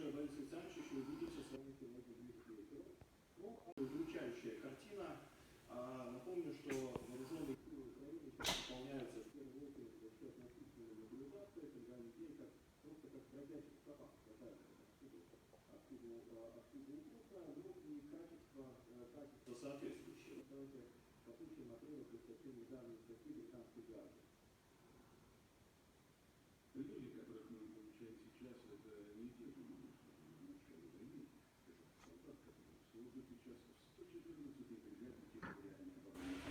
также Борис Александрович еще увидится с вами сегодня вечером. Ну, удручающая картина. Напомню, что вооруженные силы Украины выполняются в первую очередь за счет насильственной мобилизации, когда людей просто как бродячих собак хватает откуда угодно, ну и качество соответствующее. Давайте послушаем отрывок из совсем недавней статьи британской гвардии. Люди, которых мы получаем сейчас, это не те люди, что немножко другие. Это солдат, который служит сейчас в 114-й бригаде территориальной обороны.